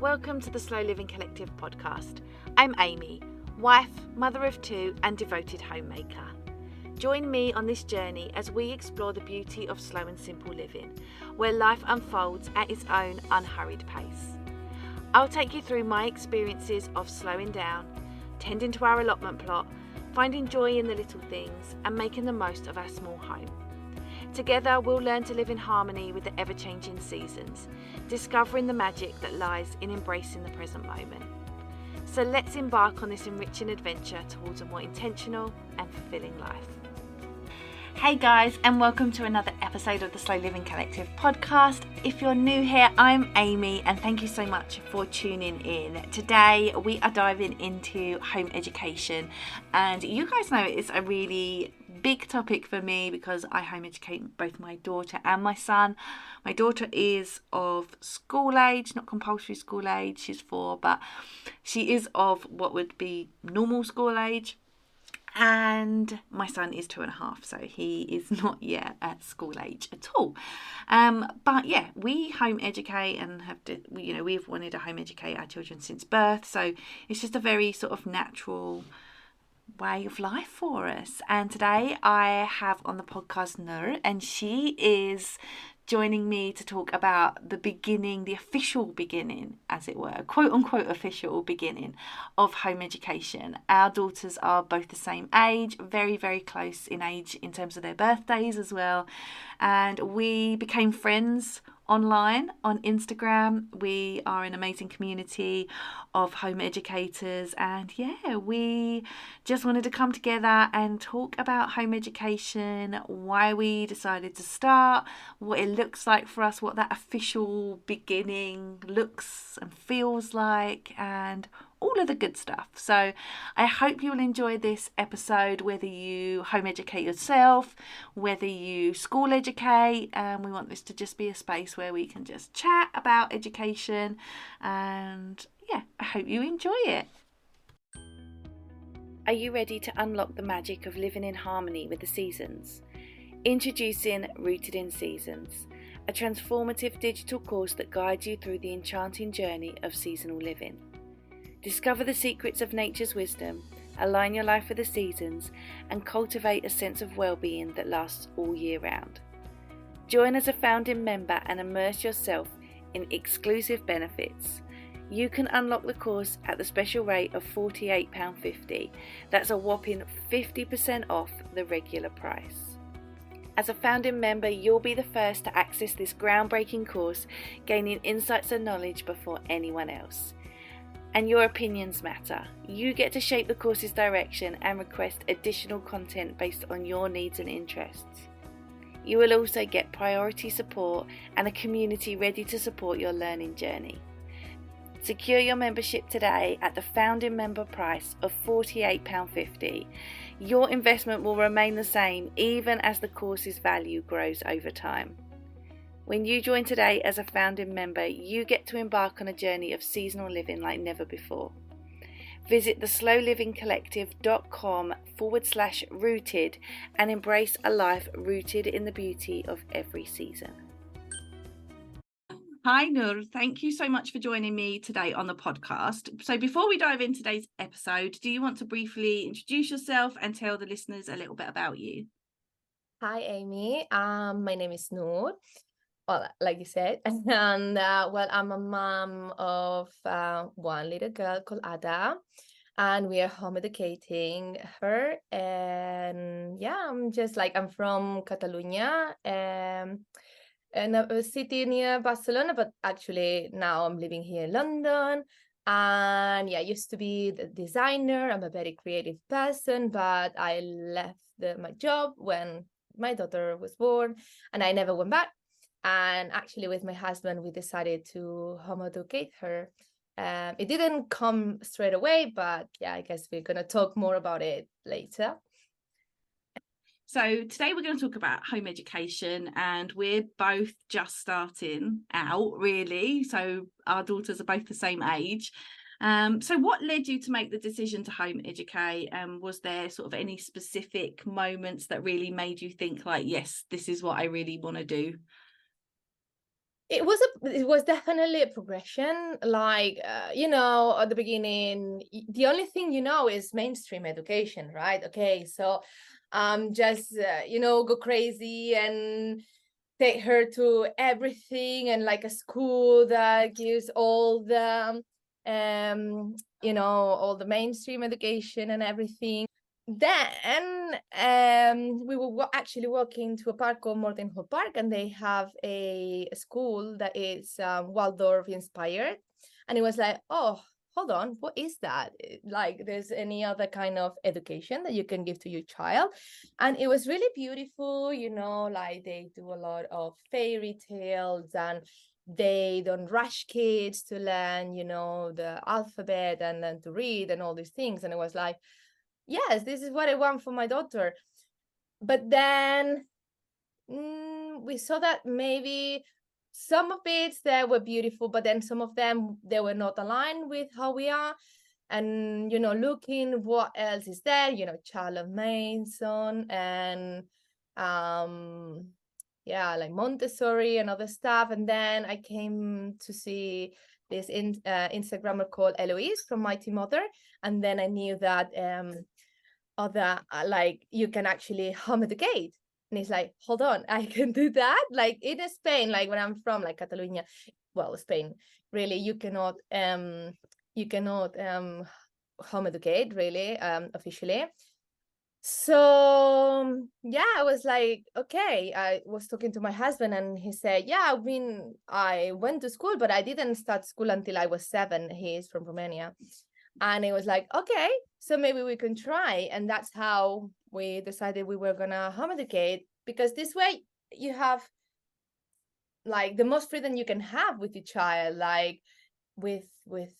Welcome to the Slow Living Collective podcast. I'm Amy, wife, mother of two and devoted homemaker. Join me on this journey as we explore the beauty of slow and simple living, where life unfolds at its own unhurried pace. I'll take you through my experiences of slowing down, tending to our allotment plot, finding joy in the little things and making the most of our small home. Together we'll learn to live in harmony with the ever-changing seasons, discovering the magic that lies in embracing the present moment. So let's embark on this enriching adventure towards a more intentional and fulfilling life. Hey guys, and welcome to another episode of the Slow Living Collective podcast. If you're new here, I'm Amy and thank you so much for tuning in. Today we are diving into home education, and you guys know it's a really big topic for me because I home educate both my daughter and my son. My daughter is of school age, not compulsory school age, she's 4, but she is of what would be normal school age. And my son is 2.5, so he is not yet at school age at all. But yeah, we home educate and we've wanted to home educate our children since birth. So it's just a very sort of natural way of life for us. And today I have on the podcast Nur, and she is joining me to talk about the beginning, the official beginning, as it were, quote unquote official beginning of home education. Our daughters are both the same age, very, very close in age in terms of their birthdays as well. And we became friends online on Instagram. We are an amazing community of home educators, and yeah, we just wanted to come together and talk about home education, why we decided to start, what it looks like for us, what that official beginning looks and feels like, and all of the good stuff. So I hope you will enjoy this episode, whether you home educate yourself, whether you school educate. We want this to just be a space where we can just chat about education, and yeah, I hope you enjoy it. Are you ready to unlock the magic of living in harmony with the seasons? Introducing Rooted in Seasons, a transformative digital course that guides you through the enchanting journey of seasonal living. Discover the secrets of nature's wisdom, align your life with the seasons, and cultivate a sense of well-being that lasts all year round. Join as a founding member and immerse yourself in exclusive benefits. You can unlock the course at the special rate of £48.50. That's a whopping 50% off the regular price. As a founding member, you'll be the first to access this groundbreaking course, gaining insights and knowledge before anyone else. And your opinions matter. You get to shape the course's direction and request additional content based on your needs and interests. You will also get priority support and a community ready to support your learning journey. Secure your membership today at the founding member price of £48.50. Your investment will remain the same even as the course's value grows over time. When you join today as a founding member, you get to embark on a journey of seasonal living like never before. Visit theslowlivingcollective.com/rooted and embrace a life rooted in the beauty of every season. Hi Nur, thank you so much for joining me today on the podcast. So before we dive into today's episode, do you want to briefly introduce yourself and tell the listeners a little bit about you? Hi, Amy. My name is Noor. Well, like you said, and I'm a mom of one little girl called Ada, and we are home educating her. And yeah, I'm from Catalonia, in a city near Barcelona, but actually now I'm living here in London. And yeah, I used to be the designer. I'm a very creative person, but I left my job when my daughter was born, and I never went back. And actually, with my husband, we decided to home educate her. It didn't come straight away, but yeah, I guess we're going to talk more about it later. So today we're going to talk about home education, and we're both just starting out, really. So our daughters are both the same age. So what led you to make the decision to home educate? Was there sort of any specific moments that really made you think like, yes, this is what I really want to do? it was definitely a progression. Like, at the beginning, the only thing is mainstream education, right? Okay, so just go crazy and take her to everything, and like a school that gives all the mainstream education and everything. Then we were actually walking to a park called Morton Hall Park, and they have a school that is Waldorf inspired. And it was like, oh, hold on, what is that? Like, there's any other kind of education that you can give to your child? And it was really beautiful, like they do a lot of fairy tales, and they don't rush kids to learn, the alphabet and then to read and all these things. And it was like, yes, this is what I want for my daughter. But then we saw that maybe some of it that were beautiful, but then some of them, they were not aligned with how we are. And looking what else is there, Charlotte Mason and like Montessori and other stuff. And then I came to see this Instagrammer called Eloise from Mighty Mother, and then I knew that other like you can actually hum the gate. And it's like, hold on, I can do that. Like in Spain, like when I'm from, like Catalonia, well, Spain, really, you cannot hum the gate really officially. So yeah, I was like, okay. I was talking to my husband, and he said, yeah, I went to school, but I didn't start school until I was 7. He's from Romania. And it was like, okay, so maybe we can try. And that's how we decided we were gonna homologate, because this way you have like the most freedom you can have with your child, like with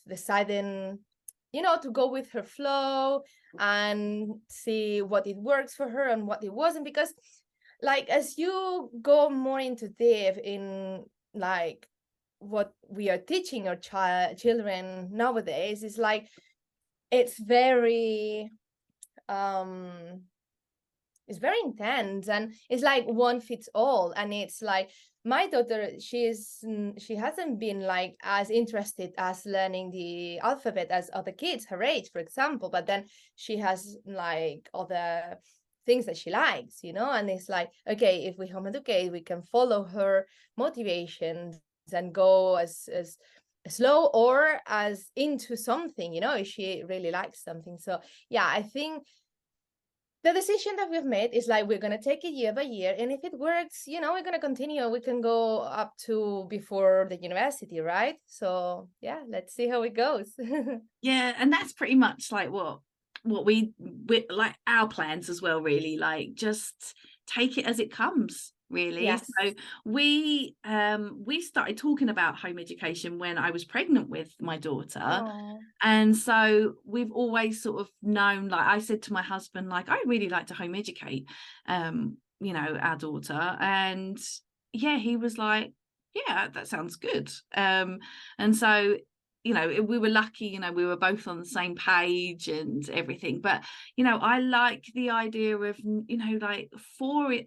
deciding, to go with her flow and see what it works for her and what it wasn't. Because like as you go more into depth in like what we are teaching our children nowadays, is like it's very um it's very intense, and it's like one fits all. And it's like my daughter, she hasn't been like as interested as learning the alphabet as other kids her age, for example, but then she has like other things that she likes, and it's like, okay, if we home educate, we can follow her motivations and go as slow or as into something, if she really likes something. So yeah, I think the decision that we've made is like, we're going to take it year by year, and if it works, we're going to continue. We can go up to before the university, right? So yeah, let's see how it goes. Yeah, and that's pretty much like what we like our plans as well, really. Like, just take it as it comes, really. Yes. So we started talking about home education when I was pregnant with my daughter. Oh, And so we've always sort of known, like I said to my husband, like, I really like to home educate our daughter. And yeah, he was like, yeah, that sounds good. And so we were lucky, we were both on the same page and everything. But I like the idea of, like,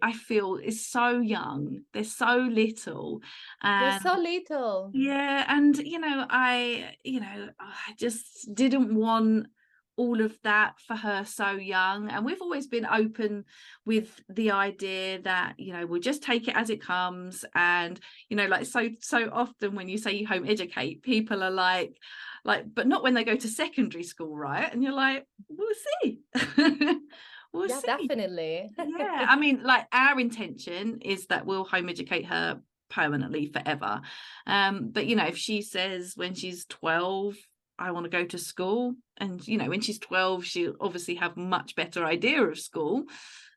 I feel is so young, they're so little. they're And so little. yeah, and I just didn't want all of that for her so young. And we've always been open with the idea that, we'll just take it as it comes. And like, so often when you say you home educate, people are like, but not when they go to secondary school, right? And you're like, we'll see. We'll Yeah, see. definitely. Yeah, I mean, like, our intention is that we'll home educate her permanently forever. But if she says when she's 12, I want to go to school, and when she's 12, she'll obviously have much better idea of school,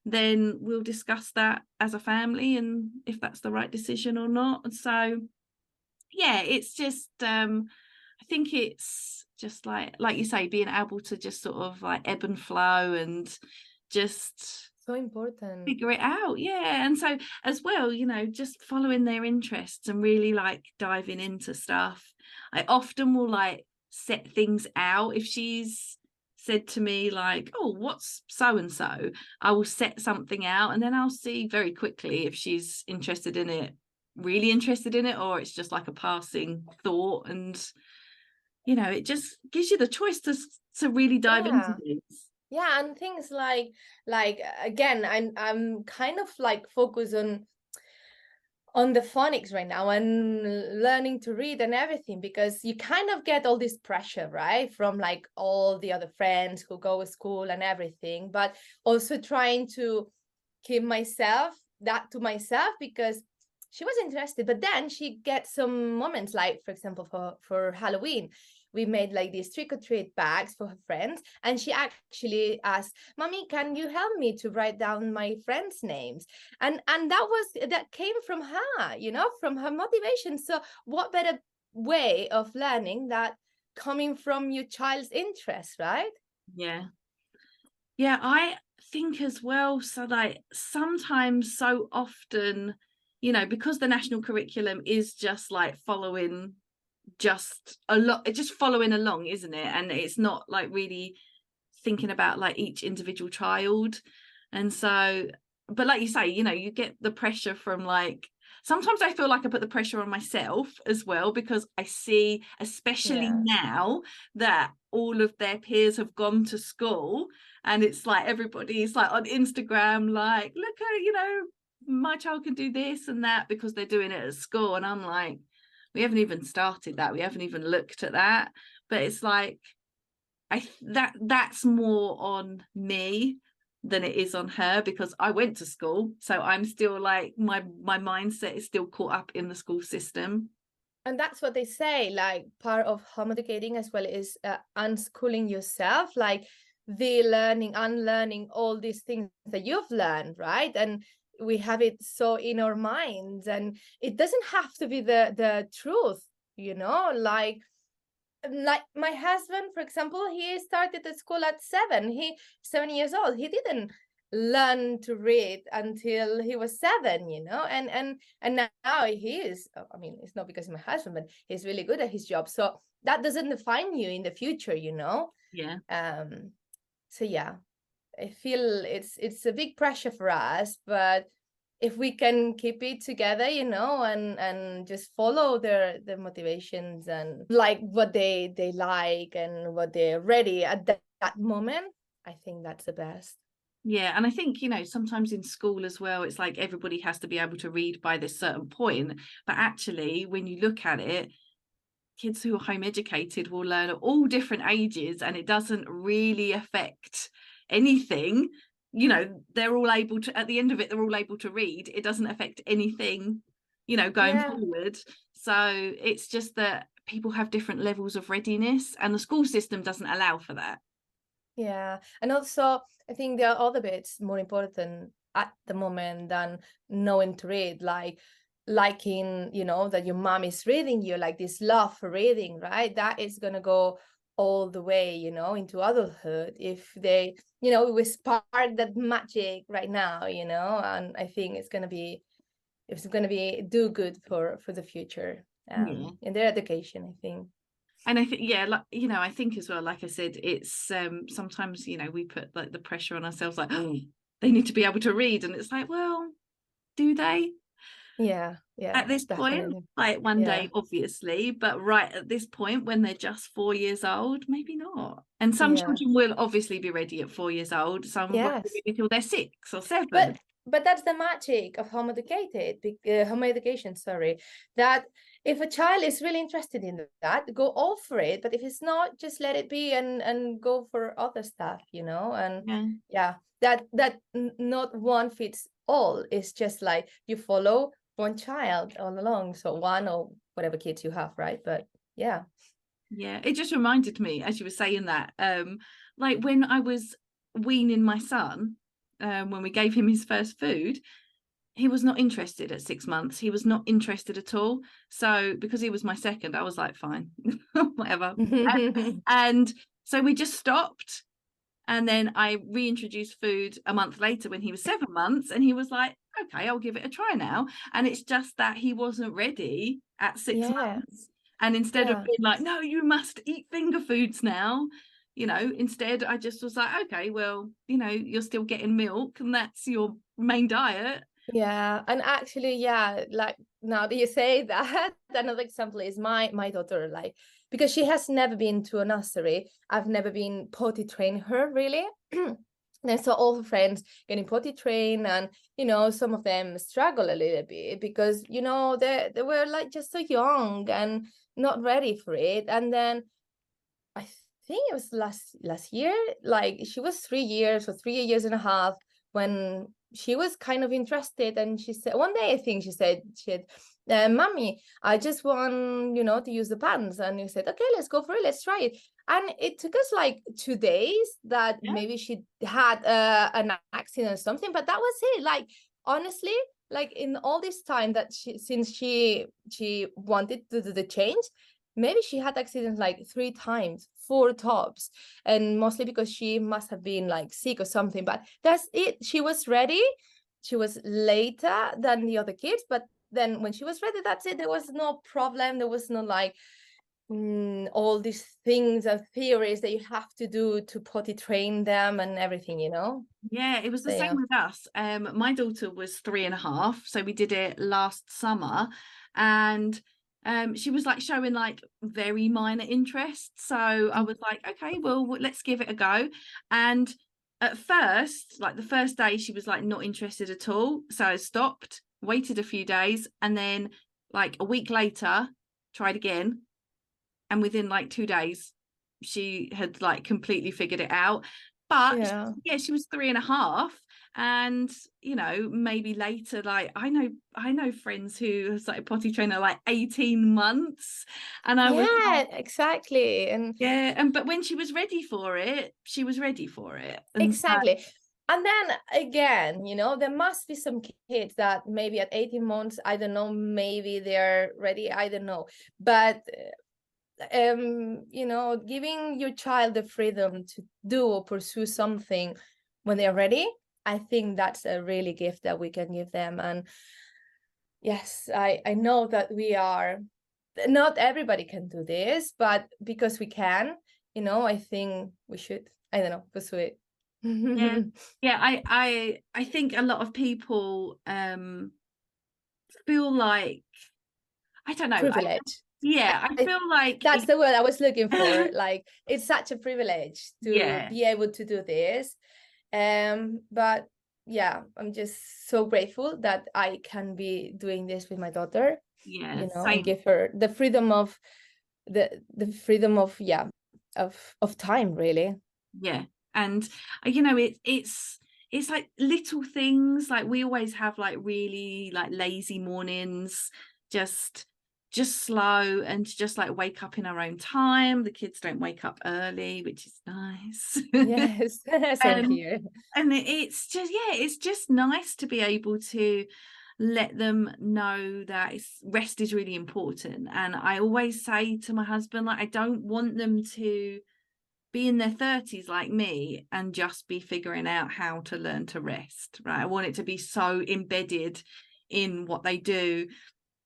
then we'll discuss that as a family, and if that's the right decision or not. So yeah, it's just I think it's just like you say, being able to just sort of like ebb and flow and just So important. figure it out. Yeah. And so as well, just following their interests and really like diving into stuff. I often will like set things out. If she's said to me like, oh, what's so and so, I will set something out, and then I'll see very quickly if she's interested in it really interested in it, or it's just like a passing thought. And it just gives you the choice to really dive into Yeah. these. Yeah, and things like again, I'm kind of like focused on the phonics right now and learning to read and everything, because you kind of get all this pressure, right, from like all the other friends who go to school and everything, but also trying to keep myself that to myself, because she was interested, but then she gets some moments, like for example for Halloween we made like these trick-or-treat bags for her friends, and she actually asked, "Mommy, can you help me to write down my friends' names?" And that came from her, from her motivation. So what better way of learning that coming from your child's interest, right? Yeah. Yeah, I think as well. So like sometimes, so often, because the national curriculum is just like following just a lot, just following along, isn't it? And it's not like really thinking about like each individual child. And so, but like you say, you get the pressure from like, sometimes I feel like I put the pressure on myself as well, because I see, especially Yeah. now that all of their peers have gone to school, and it's like everybody's like on Instagram, like, look at, my child can do this and that because they're doing it at school. And I'm like, we haven't even started that. We haven't even looked at that. But it's like, that's more on me than it is on her, because I went to school, so I'm still like, my mindset is still caught up in the school system. And that's what they say, like part of home educating as well is unschooling yourself, like the learning, unlearning all these things that you've learned, right? And we have it so in our minds, and it doesn't have to be the truth, like my husband, for example, he started at school at 7. He 7 years old. He didn't learn to read until he was 7, and now he is. I mean, it's not because of my husband, but he's really good at his job. So that doesn't define you in the future. Yeah. So yeah, I feel it's a big pressure for us, but if we can keep it together, and just follow their motivations and like what they like and what they're ready at that moment, I think that's the best. Yeah, and I think, sometimes in school as well, it's like everybody has to be able to read by this certain point, but actually when you look at it, kids who are home educated will learn at all different ages, and it doesn't really affect anything. They're all able to, at the end of it, they're all able to read. It doesn't affect anything, going Yeah. forward. So it's just that people have different levels of readiness, and the school system doesn't allow for that. Yeah, and also I think there are other bits more important at the moment than knowing to read, like liking, that your mom is reading you, like this love for reading, right? That is gonna go all the way, into adulthood if they, we spark that magic right now, and I think it's gonna be do good for the future, Yeah. in their education, I think. And I think, yeah, like, I think as well, like I said, it's sometimes, we put like the pressure on ourselves, like, oh, they need to be able to read. And it's like, well, do they Yeah, at yeah, this point? definitely. Like one Yeah, day, obviously, but right at this point, when they're just 4 years old, maybe not. And some yeah. children will obviously be ready at 4 years old. Some won't be Yes, ready till they're 6 or 7. but that's the magic of home education. Sorry, that if a child is really interested in that, go all for it. But if it's not, just let it be and go for other stuff. And Yeah. yeah, not one fits all. It's just like you follow one child all along, so one or whatever kids you have, right? But yeah. Yeah, it just reminded me as you were saying that, like when I was weaning my son, when we gave him his first food, he was not interested at 6 months. He was not interested at all. So because he was my second, I was like, fine, whatever. And so we just stopped. And then I reintroduced food a month later when he was 7 months, and he was like, okay, I'll give it a try now. And it's just that he wasn't ready at six Yeah, months. And instead of yeah. being like, no, you must eat finger foods now, instead I just was like, okay, well, you're still getting milk and that's your main diet. Yeah, and actually, yeah, like now that you say that, another example is my daughter, like because she has never been to a nursery, I've never been potty trained her really. And so all her friends getting potty trained, and some of them struggle a little bit because they were like just so young and not ready for it. And then I think it was last year, like she was 3 years or 3 years and a half when she was kind of interested, and she said one day, I think she said, "Mommy, I just want to use the pants." And you said, "Okay, let's go for it, let's try it." And it took us like 2 days that Yeah. maybe she had an accident or something, but that was it. Like honestly, like in all this time that since she wanted to do the change, maybe she had accidents like 3 times, 4 tops, and mostly because she must have been like sick or something. But that's it. She was ready. She was later than the other kids, but then when she was ready, that's it. There was no problem. There was no like all these things and theories that you have to do to potty train them and everything, Yeah, it was the So same yeah. with us. My daughter was 3.5, so we did it last summer, and she was like showing like very minor interest. So I was like, okay, well, let's give it a go. And at first, like the first day, she was like not interested at all. So I stopped, waited a few days, and then like a week later, tried again. And within like 2 days, she had like completely figured it out. But Yeah. yeah, she was 3.5, and maybe later, like I know friends who have started potty training like 18 months, and I was Yeah, like, exactly. And yeah, and but when she was ready for it, she was ready for it. And so exactly. And then again, there must be some kids that maybe at 18 months, I don't know, maybe they're ready, I don't know. But giving your child the freedom to do or pursue something when they're ready, I think that's a really gift that we can give them. And yes, I know that not everybody can do this, but because we can, I think we should, I don't know, pursue it. yeah, yeah, I think a lot of people feel like, I don't know, Privilege. I feel like That's the word I was looking for. Like it's such a privilege to yeah, be able to do this. But yeah, I'm just so grateful that I can be doing this with my daughter, yeah, and same. give her the freedom of the freedom of of time, really. Yeah. And it's like little things, like we always have like really like lazy mornings, just slow, and just like wake up in our own time. The kids don't wake up early, which is nice. Yes, same um here. and it's just, yeah, it's just nice to be able to let them know that rest is really important. And I always say to my husband, like, I don't want them to be in their 30s like me and just be figuring out how to learn to rest, right? I want it to be so embedded in what they do.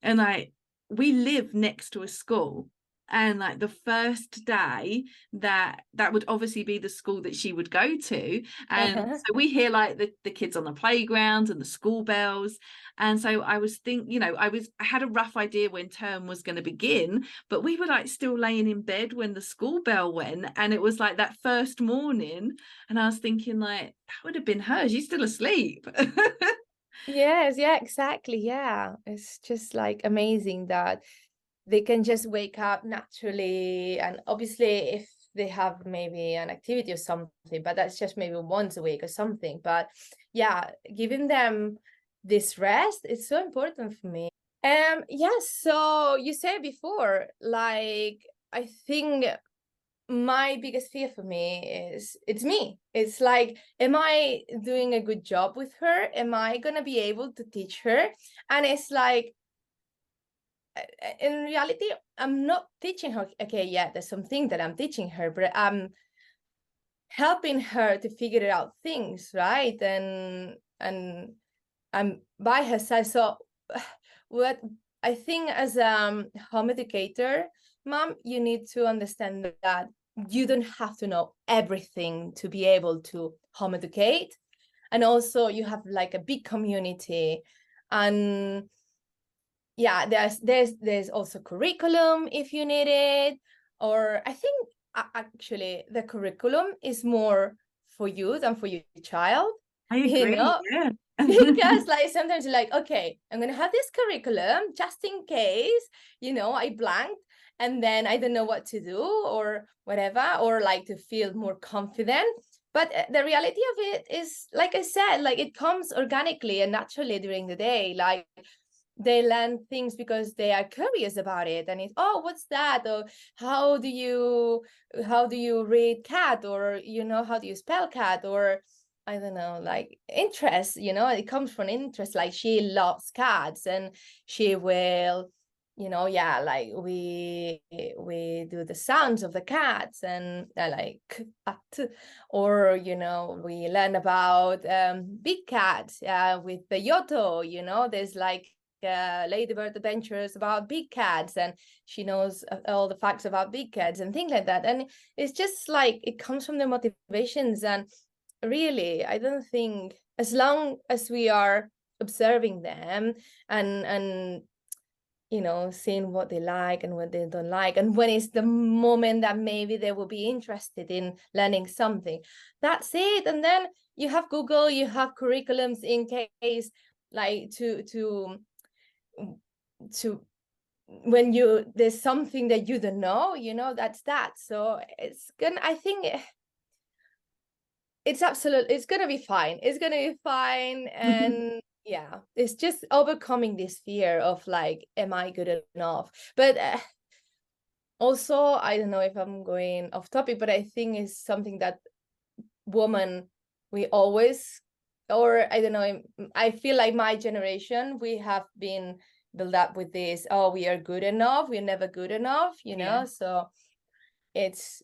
And like, we live next to a school, and like the first day, that would obviously be the school that she would go to, and Uh-huh. so we hear like the kids on the playgrounds and the school bells. And so I was I had a rough idea when term was going to begin, but we were like still laying in bed when the school bell went, and it was like that first morning, and I was thinking like, that would have been her, she's still asleep. Yes, yeah, exactly. Yeah. It's just like amazing that they can just wake up naturally. And obviously, if they have maybe an activity or something, but that's just maybe once a week or something. But yeah, giving them this rest is so important for me. Yes, so you said before, like I think my biggest fear for me is it's me. It's like, am I doing a good job with her? Am I gonna be able to teach her? And it's like in reality, I'm not teaching her. Okay, yeah, there's something that I'm teaching her, but I'm helping her to figure out things, right? And I'm by her side. So what I think as home educator, mom, you need to understand that you don't have to know everything to be able to home educate. and also you have like a big community. And yeah, there's also curriculum if you need it. Or I think actually the curriculum is more for you than for your child, I you agree. know. Yeah. Because like sometimes you're like, okay, I'm gonna have this curriculum just in case, I blanked and then I don't know what to do or whatever, or like to feel more confident. But the reality of it is, like I said, like it comes organically and naturally during the day. Like they learn things because they are curious about it, and it's, oh, what's that? Or how do you read cat? Or how do you spell cat? Or I don't know, like interest, it comes from interest. Like she loves cats and she will, yeah, like we do the sounds of the cats and like cat. Or we learn about big cats with the Yoto. There's like Ladybird Adventures about big cats, and she knows all the facts about big cats and things like that. And it's just like it comes from the motivations. And really, I don't think, as long as we are observing them and seeing what they like and what they don't like, and when it's the moment that maybe they will be interested in learning something, that's it. And then you have Google, you have curriculums in case, like to when there's something that you don't know, that's that. So I think it's gonna be fine. It's gonna be fine. And yeah, it's just overcoming this fear of like, am I good enough? But also, I don't know if I'm going off topic, but I think it's something that woman, we always, or I don't know, I feel like my generation, we have been built up with this, oh, we are good enough, we're never good enough, Yeah. so it's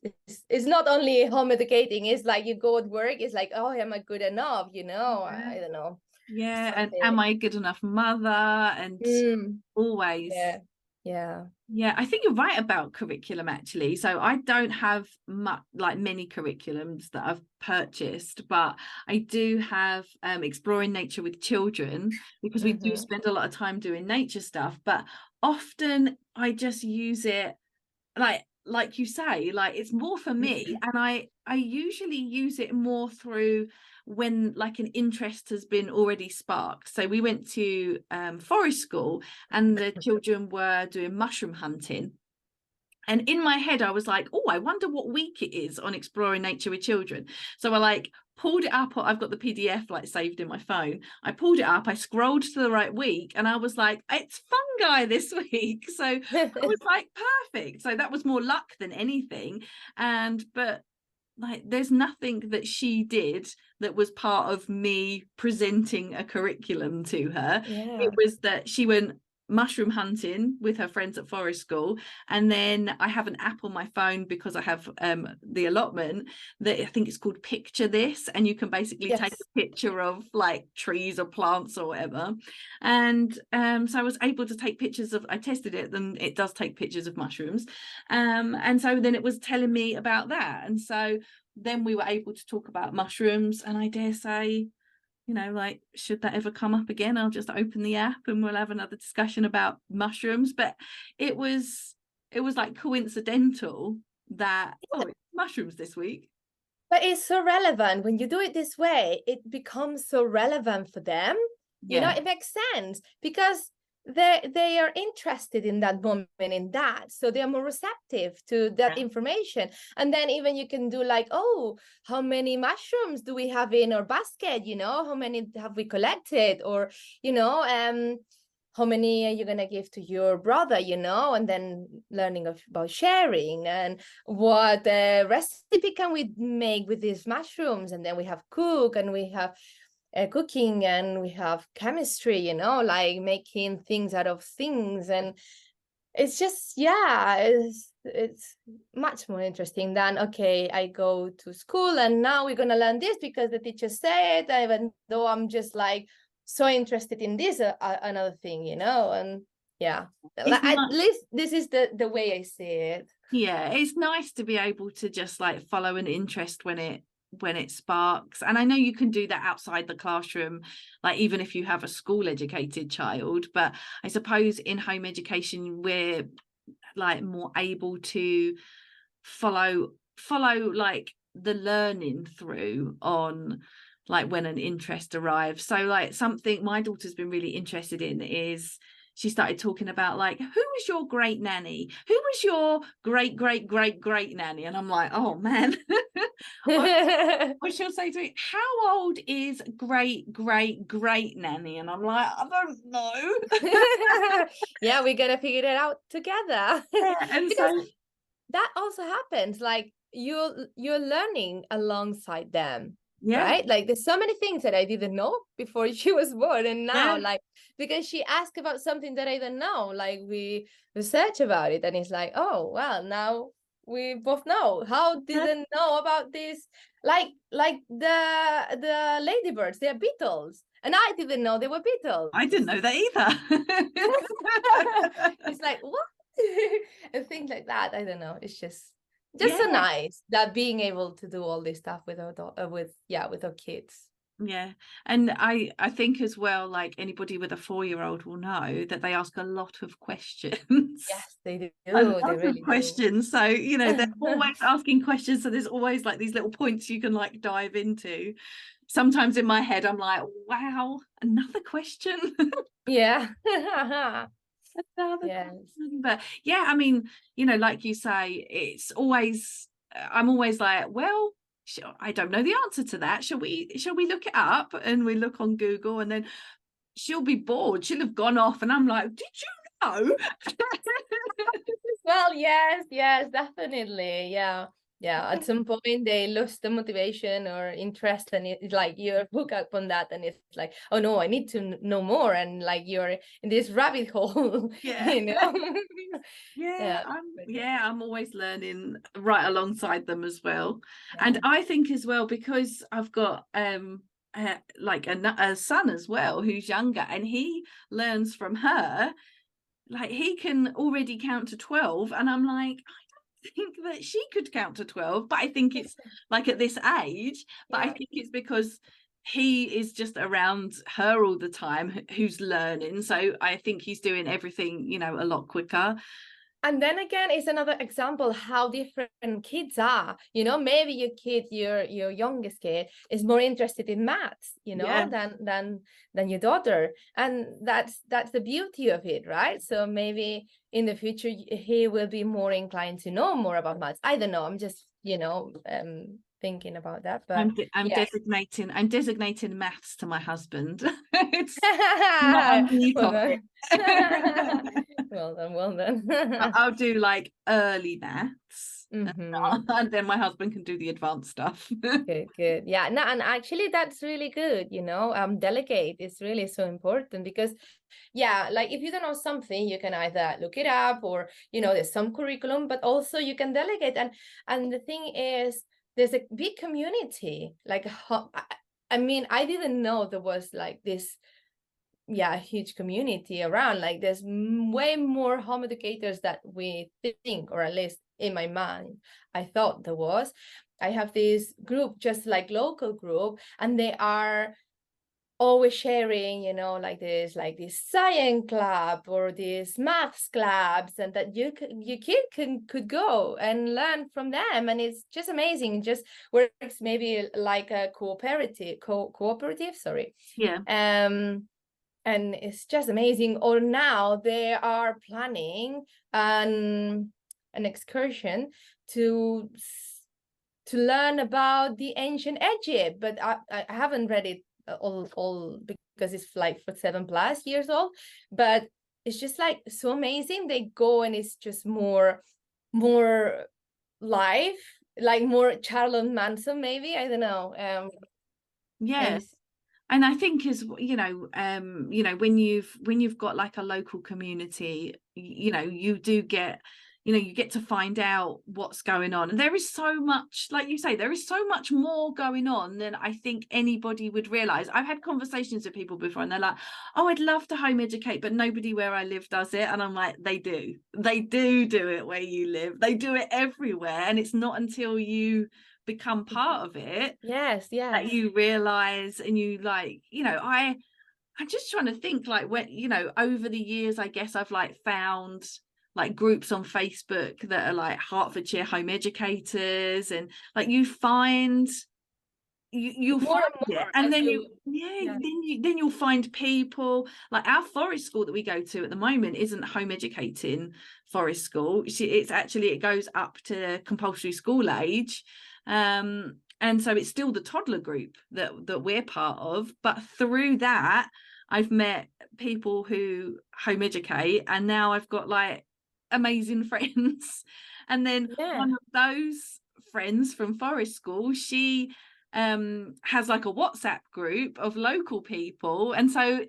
not only home educating, it's like you go at work, it's like, oh, am I good enough, Yeah. I don't know, Yeah, and something. am I a good enough mother? And always. Yeah. Yeah, I think you're right about curriculum actually. So I don't have many curriculums that I've purchased, but I do have Exploring Nature with Children, because we do spend a lot of time doing nature stuff, but often I just use it like you say, like it's more for me, and I usually use it more through when like an interest has been already sparked. So we went to forest school and the children were doing mushroom hunting. And in my head, I was like, oh, I wonder what week it is on Exploring Nature with Children. So I like pulled it up. I've got the PDF like saved in my phone. I pulled it up. I scrolled to the right week and I was like, it's fungi this week. So I was like, perfect. So that was more luck than anything. But like there's nothing that she did that was part of me presenting a curriculum to her. It was that she went mushroom hunting with her friends at forest school, and then I have an app on my phone because I have the allotment that I think it's called Picture This, and you can basically take a picture of like trees or plants or whatever. And so I was able to take pictures of, I tested it, and it does take pictures of mushrooms, and so then it was telling me about that. And so then we were able to talk about mushrooms, and I dare say, like, should that ever come up again, I'll just open the app and we'll have another discussion about mushrooms. But it was like coincidental that, oh, it's mushrooms this week. But it's so relevant when you do it this way. It becomes so relevant for them. It makes sense because they are interested in that moment, in that, so they are more receptive to that information. And then even you can do like, oh, how many mushrooms do we have in our basket? How many have we collected? Or how many are you going to give to your brother, and then learning about sharing, and what recipe can we make with these mushrooms. And then we have cook, and we have cooking, and we have chemistry, like making things out of things. And it's just, it's much more interesting than, okay, I go to school and now we're going to learn this because the teacher said, even though I'm just like so interested in this another thing, and at least this is the way I see it. Yeah, it's nice to be able to just like follow an interest when it when it sparks. And I know you can do that outside the classroom, like even if you have a school educated child, but I suppose in home education we're like more able to follow like the learning through on like when an interest arrives. So like something my daughter's been really interested in is she started talking about like, who was your great nanny, who was your great nanny, and I'm like, oh man. Or she'll say to me, how old is great nanny, and I'm like, I don't know. Yeah, we gotta figure it out together. And Because so that also happens, like you're learning alongside them, yeah, right? Like there's so many things that I didn't know before she was born, and now like because she asked about something that I don't know, like we research about it, and it's like, oh well, now we both know. How didn't know about this, like the ladybirds, they're beetles, and I didn't know they were beetles. I didn't know that either. It's like, what? And things like that. I don't know. It's just Yeah, so nice that being able to do all this stuff with our with our kids. yeah. And I think as well, like anybody with a 4-year-old will know that they ask a lot of questions. Yes, they do. A They lot of really questions. So, you know, they're do. always asking questions. So there's always like these little points you can like dive into. Sometimes in my head, I'm like, wow, another question. Yeah. Another Yes. question. But yeah, I mean, you know, like you say, it's always, I'm always like, well, I don't know the answer to that. Shall we look it up? And we look on Google, and then she'll be bored. She'll have gone off, and I'm like, did you know? Well, yes, definitely. Yeah. Yeah. At some point they lose the motivation or interest, and it's like you're hooked up on that, and it's like, oh no, I need to know more, and like you're in this rabbit hole, Yeah. you know. Yeah, Yeah. I'm always learning right alongside them as well. And Yeah. I think as well, because I've got like a son as well who's younger, and he learns from her, like he can already count to 12, and I'm like, I think that she could count to 12, but I think it's like at this age, but I Yeah. think it's because he is just around her all the time who's learning, so I think he's doing everything, you know, a lot quicker. And then again, it's another example how different kids are. You know, maybe your kid, your youngest kid, is more interested in maths, you know, Yeah. than your daughter, and that's the beauty of it, right? So maybe in the future he will be more inclined to know more about maths. I don't know. I'm just, thinking about that, but I'm yeah. designating maths to my husband. It's not a me Well topic. done. Well done. I'll do like early maths, Mhm. and then my husband can do the advanced stuff. Good. Yeah, no, and actually that's really good, delegate is really so important because yeah, like if you don't know something, you can either look it up or, there's some curriculum, but also you can delegate. And the thing is, there's a big community. Like, I mean, I didn't know there was like this, yeah, huge community around. Like there's way more home educators that we think, or at least in my mind I thought there was. I have this group, just like local group, and they are always sharing, like this science club or these maths clubs, and that your kid could go and learn from them, and it's just amazing. It just works maybe like a cooperative, sorry. Yeah. And it's just amazing. Or now they are planning an excursion to learn about the ancient Egypt, but I haven't read it all because it's like for 7+ years old. But it's just like so amazing. They go and it's just more life, like more Charlotte Manson, maybe. I don't know. Yeah. And And I think as when you've got like a local community, you do get, you get to find out what's going on. And there is so much, like you say, there is so much more going on than I think anybody would realize. I've had conversations with people before, and they're like, oh, I'd love to home educate, but nobody where I live does it. And I'm like, they do it where you live. They do it everywhere. And it's not until you become part of it, Yes, that yes. you realize, and you like, I'm just trying to think, like, when, over the years, I guess I've like found like groups on Facebook that are like Hertfordshire home educators, and like you'll More find and it, more and as then you, yeah. then you'll find people like our forest school that we go to at the moment isn't home educating forest school. It goes up to compulsory school age, and so it's still the toddler group that we're part of, but through that I've met people who home educate, and now I've got like amazing friends. And then Yeah. one of those friends from forest school, she has like a WhatsApp group of local people, and so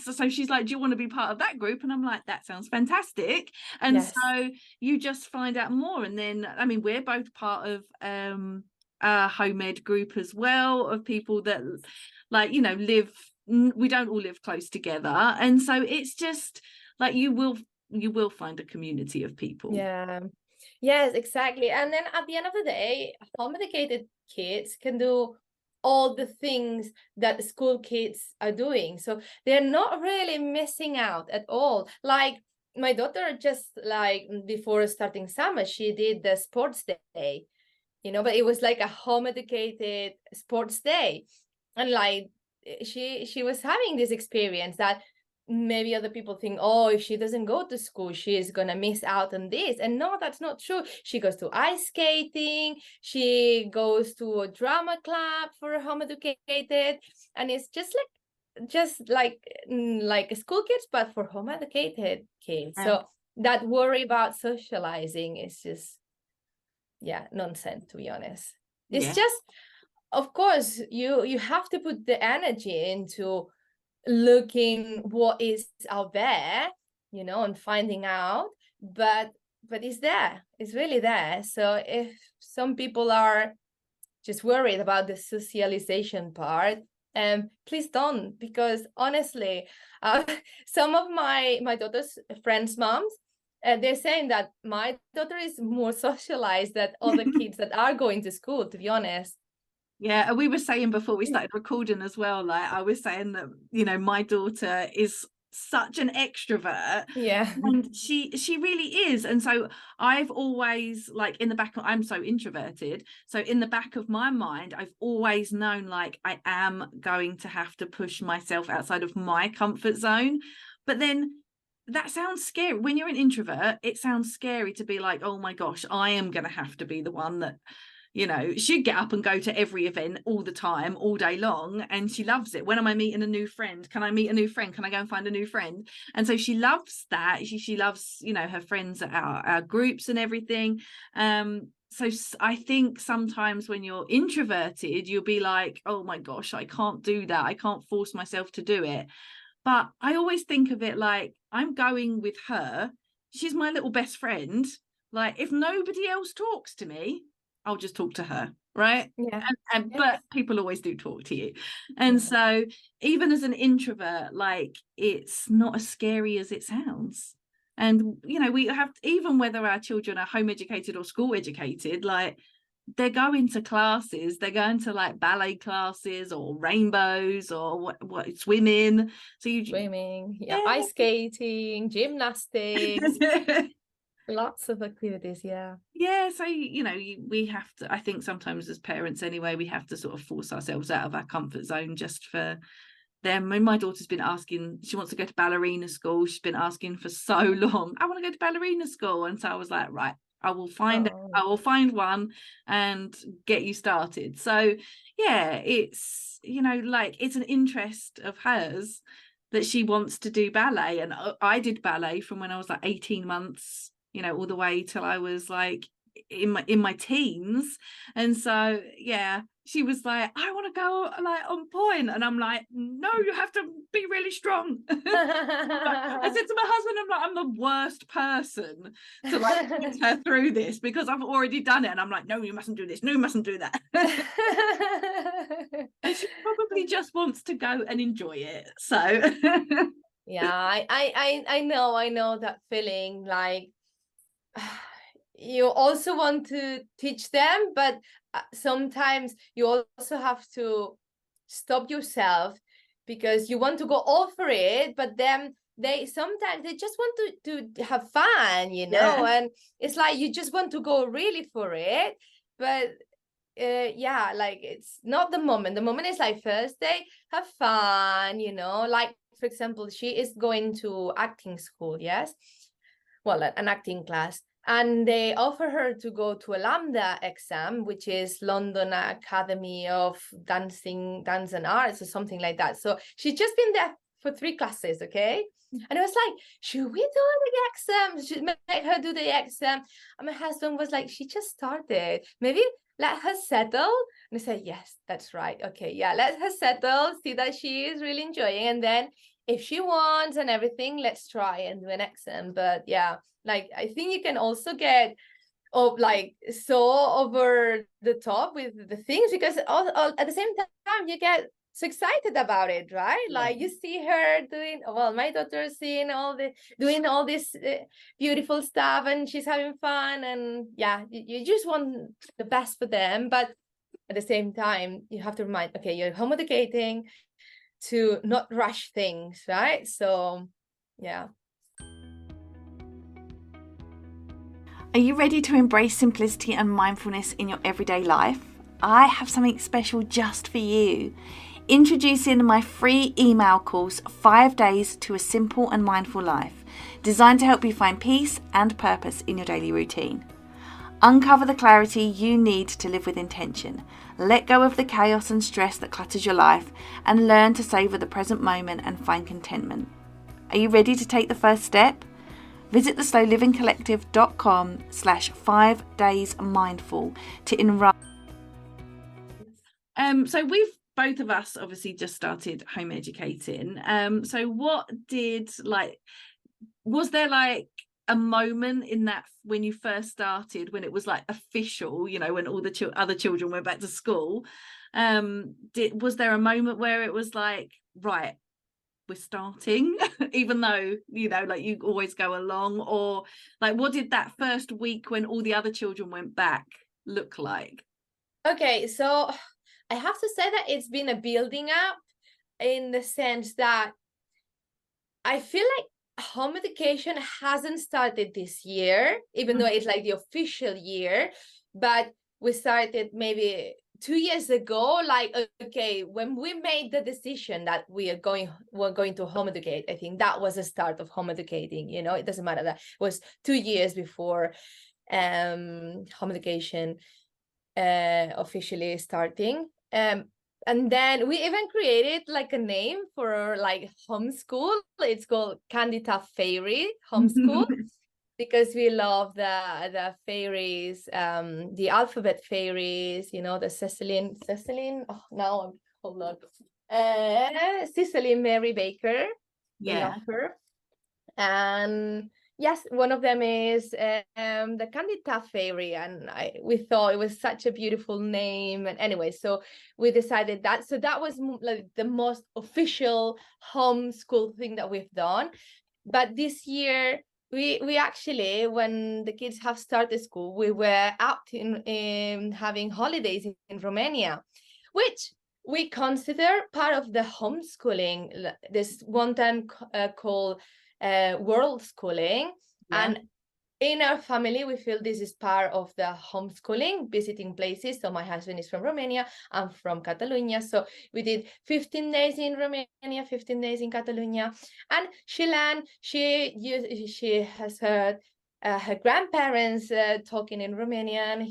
so she's like, do you want to be part of that group? And I'm like, that sounds fantastic. And Yes. so you just find out more, and then I mean, we're both part of a home ed group as well, of people that like live, we don't all live close together, and so it's just like you will find a community of people. Yeah. Yes, exactly. And then at the end of the day, home educated kids can do all the things that school kids are doing. So they're not really missing out at all. Like my daughter, just like before starting summer, she did the sports day, but it was like a home educated sports day. And like she was having this experience that maybe other people think, oh, if she doesn't go to school, she is gonna miss out on this. And no, that's not true. She goes to ice skating, she goes to a drama club for home educated, and it's just like school kids, but for home educated kids. So that worry about socializing is just nonsense, to be honest. It's just, of course, you have to put the energy into looking what is out there, and finding out, but it's really there. So if some people are just worried about the socialization part, please don't, because honestly, some of my daughter's friends' moms, they're saying that my daughter is more socialized than other kids that are going to school, to be honest. Yeah, we were saying before we started recording as well, like I was saying that, my daughter is such an extrovert. Yeah. And she really is. And so I've always, like, I'm so introverted, so in the back of my mind I've always known, like, I am going to have to push myself outside of my comfort zone. But then that sounds scary. When you're an introvert, it sounds scary to be like, oh my gosh, I am going to have to be the one that she'd get up and go to every event all the time, all day long, and she loves it. When am I meeting a new friend? Can I meet a new friend? Can I go and find a new friend? And so she loves that. She loves, her friends at our groups and everything. So I think sometimes when you're introverted, you'll be like, oh my gosh, I can't do that. I can't force myself to do it. But I always think of it like, I'm going with her. She's my little best friend. Like, if nobody else talks to me, I'll just talk to her, right? Yeah. But people always do talk to you. And so even as an introvert, like, it's not as scary as it sounds. And we have, even whether our children are home educated or school educated, like, they're going to classes, they're going to like ballet classes or rainbows or what swimming. So Swimming, ice skating, gymnastics, lots of activities. Yeah, so we have to, I think sometimes as parents anyway, we have to sort of force ourselves out of our comfort zone just for them. And my daughter's been asking, she wants to go to ballerina school. She's been asking for so long, I want to go to ballerina school. And so I was like, right, I will find one and get you started. So yeah, it's like, it's an interest of hers that she wants to do ballet. And I did ballet from when I was like 18 months, all the way till I was like in my teens. And so yeah, she was like, I want to go like on point, and I'm like, no, you have to be really strong. I said to my husband, I'm the worst person to like put her through this, because I've already done it, and I'm like, no, you mustn't do this, no, you mustn't do that. And she probably just wants to go and enjoy it. So yeah, I know that feeling. Like you also want to teach them, but sometimes you also have to stop yourself because you want to go all for it, but then they sometimes they just want to have fun, you know, and it's like you just want to go really for it, but yeah, like it's not the moment. The moment is like first day, have fun, you know, like for example, she is going to acting school, yes, well, an acting class, and they offer her to go to a Lambda exam, which is London Academy of Dance and Arts, or something like that. So she's just been there for 3 classes, okay? And I was like, should we do the exam? Should make her do the exam? And my husband was like, she just started. Maybe let her settle. And I said, yes, that's right. Okay, yeah, let her settle, see that she is really enjoying. And then if she wants and everything, let's try and do an exam. But yeah, like I think you can also get like so over the top with the things, because all at the same time you get so excited about it, right? Like you see her doing, well, my daughter's seeing doing all this beautiful stuff, and she's having fun, and yeah, you just want the best for them, but at the same time you have to remind, okay, you're home educating, to not rush things, right? So yeah. Are you ready to embrace simplicity and mindfulness in your everyday life? I have something special just for you. Introducing my free email course, 5 Days to a Simple and Mindful Life, designed to help you find peace and purpose in your daily routine. Uncover the clarity you need to live with intention. Let go of the chaos and stress that clutters your life, and learn to savor the present moment and find contentment. Are you ready to take the first step? Visit theslowlivingcollective.com/5daysmindful to enroll. So we've both of us obviously just started home educating. So what did, like, was there like a moment in that when you first started, when it was like official, you know, when all the other children went back to school, was there a moment where it was like, right, we're starting, even though, you know, like you always go along? Or like, what did that first week when all the other children went back look like? Okay, so I have to say that it's been a building up, in the sense that I feel like home education hasn't started this year, even though it's like the official year, but we started maybe 2 years ago. Like, okay, when we made the decision that we're going to home educate, I think that was the start of home educating. You know, it doesn't matter that it was 2 years before home education officially starting. And then we even created like a name for like homeschool. It's called Candida Fairy Homeschool, because we love the fairies, the alphabet fairies, you know, the Cecily. Oh, now I'm, hold on. Cecily Mary Baker. We love her. And yes, one of them is the Candida Fairy, and we thought it was such a beautiful name. And anyway, so we decided that. So that was like the most official homeschool thing that we've done. But this year, we actually, when the kids have started school, we were out in having holidays in Romania, which we consider part of the homeschooling. This one time called world schooling. And in our family, we feel this is part of the homeschooling, visiting places. So my husband is from Romania, I'm from Catalonia. So we did 15 days in Romania, 15 days in Catalonia. And she has heard her grandparents talking in Romanian.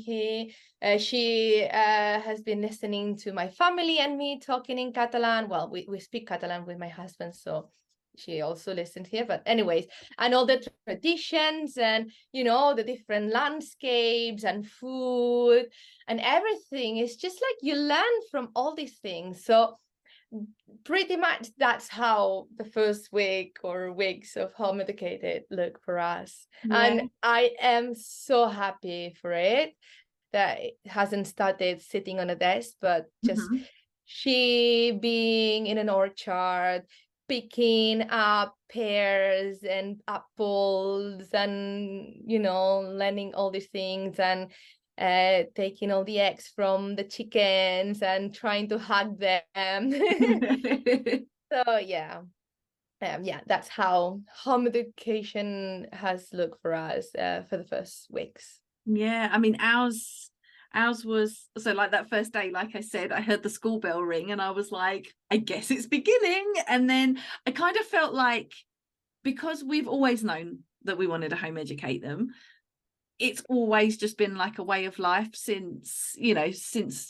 She has been listening to my family and me talking in Catalan. Well, we speak Catalan with my husband, so she also listened here. But anyways, and all the traditions, and you know, the different landscapes and food and everything. It's just like you learn from all these things. So pretty much that's how the first week or weeks of home educated look for us. And I am so happy for it, that it hasn't started sitting on a desk, but just she being in an orchard, picking up pears and apples and, learning all these things, and taking all the eggs from the chickens and trying to hug them. So yeah, that's how home education has looked for us for the first weeks. Yeah, I mean, ours was, so like that first day, like I said, I heard the school bell ring and I was like, I guess it's beginning. And then I kind of felt like, because we've always known that we wanted to home educate them, it's always just been like a way of life since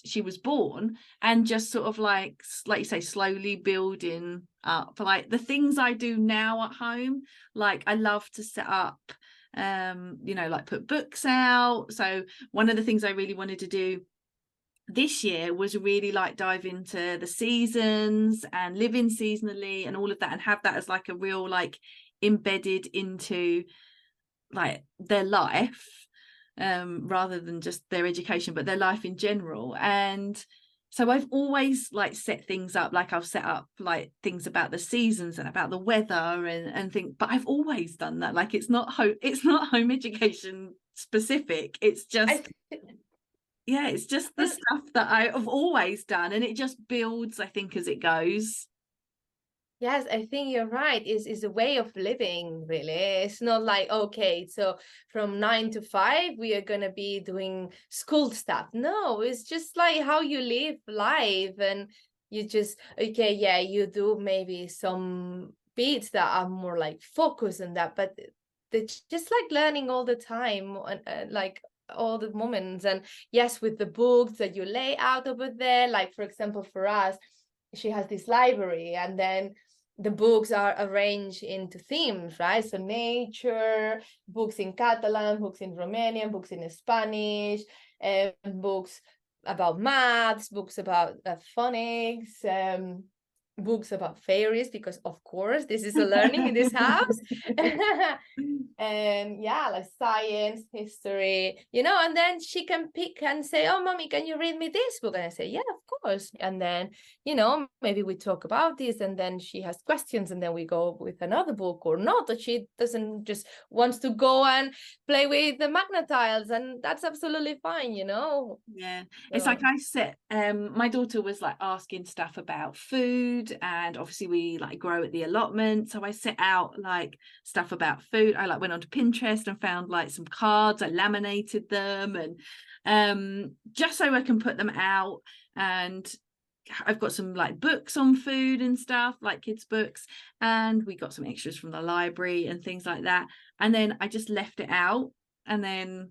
she was born, and just sort of like you say, slowly building up. Like the things I do now at home, like I love to set up, like put books out. So one of the things I really wanted to do this year was really like dive into the seasons and live in seasonally and all of that, and have that as like a real like embedded into like their life, rather than just their education, but their life in general. And so I've always like set things up, like I've set up like things about the seasons and about the weather and things, but I've always done that. Like it's not home education specific, it's just it's just the stuff that I've always done, and it just builds, I think, as it goes. Yes, I think you're right. Is a way of living, really. It's not like, okay, so from 9 to 5, we are gonna be doing school stuff. No, it's just like how you live life, and you just, okay, yeah, you do maybe some bits that are more like focus on that, but they're just like learning all the time, and like all the moments. And yes, with the books that you lay out over there, like for example, for us, she has this library, and then the books are arranged into themes, right? So nature, books in Catalan, books in Romanian, books in Spanish, books about maths, books about phonics, books about fairies, because of course this is a learning in this house. And yeah, like science, history, and then she can pick and say, oh mommy, can you read me this book? And I say, yeah, of course. And then maybe we talk about this, and then she has questions, and then we go with another book, or not, that she doesn't just wants to go and play with the magnet tiles, and that's absolutely fine. Yeah, it's like I said, my daughter was like asking stuff about food, and obviously we like grow at the allotment, so I set out like stuff about food. I like went onto Pinterest and found like some cards, I laminated them, and just so I can put them out. And I've got some like books on food and stuff, like kids books, and we got some extras from the library and things like that. And then I just left it out, and then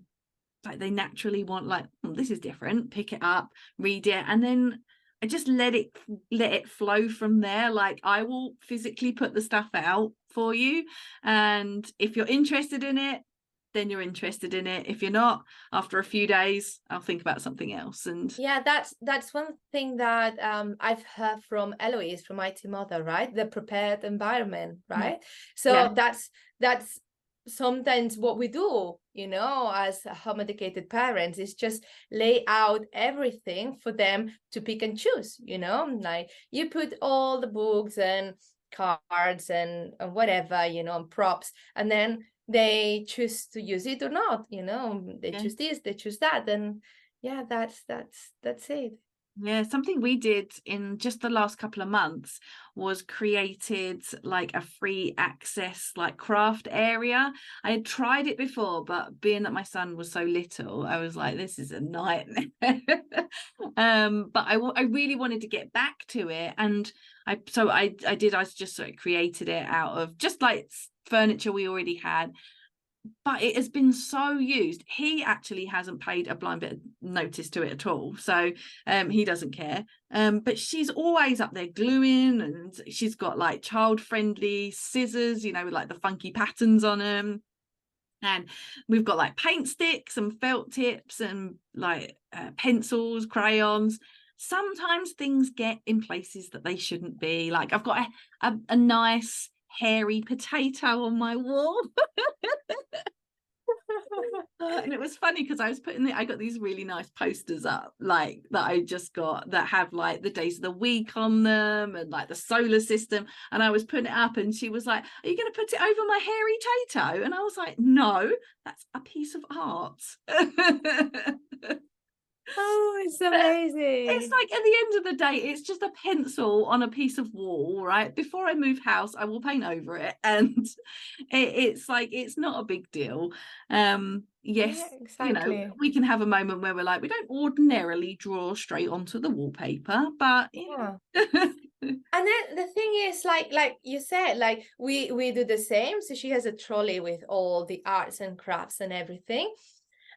like they naturally want like, this is different, pick it up, read it, and then I just let it flow from there. Like I will physically put the stuff out for you, and if you're interested in it, then you're interested in it. If you're not, after a few days, I'll think about something else. And yeah, that's one thing that I've heard from Eloise, from IT Mother, right? The prepared environment, right? So that's sometimes what we do, as home educated parents, is just lay out everything for them to pick and choose. Like you put all the books and cards and whatever, and props, and then they choose to use it or not. They choose this, they choose that, and yeah, that's it. Yeah, something we did in just the last couple of months was created like a free access like craft area. I had tried it before, but being that my son was so little, I was like, this is a nightmare. But I really wanted to get back to it, and I just sort of created it out of just like furniture we already had. But it has been so used. He actually hasn't paid a blind bit of notice to it at all, so he doesn't care. But she's always up there gluing, and she's got like child-friendly scissors, with like the funky patterns on them. And we've got like paint sticks and felt tips and like pencils, crayons. Sometimes things get in places that they shouldn't be. Like I've got a nice hairy potato on my wall. And it was funny because I was I got these really nice posters up, like that I just got, that have like the days of the week on them and like the solar system. And I was putting it up, and she was like, "Are you going to put it over my hairy Tato?" And I was like, "No, that's a piece of art." Oh, it's But it's amazing. like, at the end of the day, it's just a pencil on a piece of wall, right? Before I move house, I will paint over it, and it's like, it's not a big deal. Yes, Yeah, you know, exactly. we can have a moment where we're like, we don't ordinarily draw straight onto the wallpaper, but Yeah. yeah. And then the thing is, like you said, like we do the same. So she has a trolley with all the arts and crafts and everything.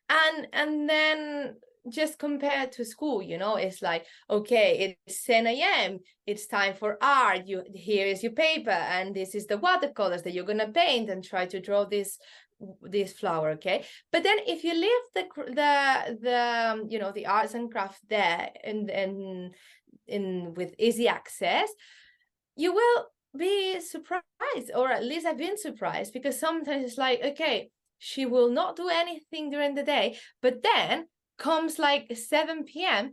And then just compared to school, it's like, okay, it's 10 a.m. It's time for art. Here is your paper, and this is the watercolors that you're gonna paint and try to draw this flower, okay? But then if you leave the arts and craft there and in with easy access, you will be surprised, or at least I've been surprised, because sometimes it's like, okay, she will not do anything during the day, but then comes like 7 p.m.